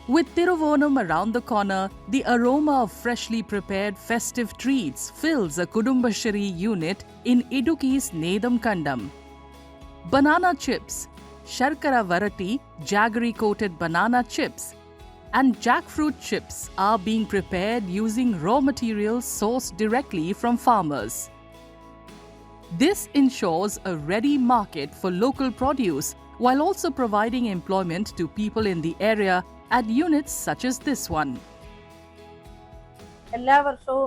With Tiruvonam around the corner, the aroma of freshly prepared festive treats fills a Kudumbashri unit in Idukki's Nedamkandam. Banana chips, Sharkara Varati, jaggery-coated banana chips, and jackfruit chips are being prepared using raw materials sourced directly from farmers. This ensures a ready market for local produce while also providing employment to people in the area at units such as this one. എല്ലാ വർഷവും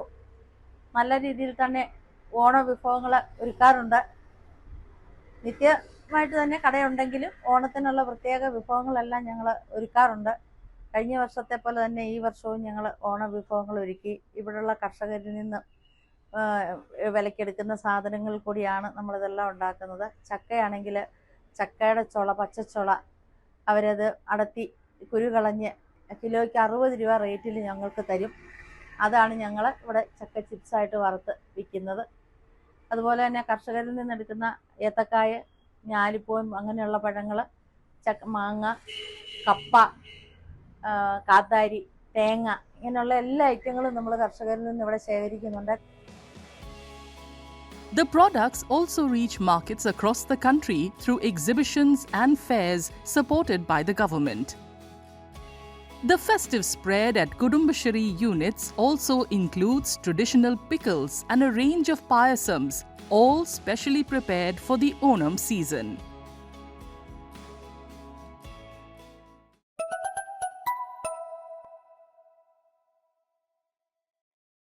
നല്ല രീതിയിൽ തന്നെ ഓണവിഭവങ്ങൾ ഒരുക്കാറുണ്ട്. നിത്യമായിട്ട് തന്നെ കടയുണ്ടെങ്കിലും ഓണത്തിനുള്ള പ്രത്യേക വിഭവങ്ങളെല്ലാം ഞങ്ങൾ ഒരുക്കാറുണ്ട്. കഴിഞ്ഞ വർഷത്തെ പോലെ തന്നെ ഈ വർഷവും ഞങ്ങൾ ഓണവിഭവങ്ങൾ ഒരുക്കി. ഇവിടെയുള്ള കർഷകരിൽ നിന്ന് വിലക്കെടുക്കുന്ന സാധനങ്ങൾ കൂടിയാണ് നമ്മളിതെല്ലാം ഉണ്ടാക്കുന്നത്. ചക്കയാണെങ്കിൽ ചക്കയുടെ ചുള, പച്ചച്ചുള അവരത് അടത്തി കുരു കളഞ്ഞ് കിലോയ്ക്ക് 60 രൂപ റേറ്റിൽ ഞങ്ങൾക്ക് തരും. അതാണ് ഞങ്ങൾ ഇവിടെ ചക്ക ചിപ്സായിട്ട് വറുത്ത് വിൽക്കുന്നത്. അതുപോലെ തന്നെ കർഷകരിൽ നിന്നെടുക്കുന്ന ഏത്തക്കായ, ഞാലിപ്പൂവൻ അങ്ങനെയുള്ള പഴങ്ങൾ, മാങ്ങ, കപ്പ, കാന്താരി, തേങ്ങ ഇങ്ങനെയുള്ള എല്ലാ ഐറ്റങ്ങളും നമ്മൾ കർഷകരിൽ നിന്ന് ഇവിടെ ശേഖരിക്കുന്നുണ്ട്. The products also reach markets across the country through exhibitions and fairs supported by the government. The festive spread at Kudumbashri units also includes traditional pickles and a range of payasams, all specially prepared for the Onam season.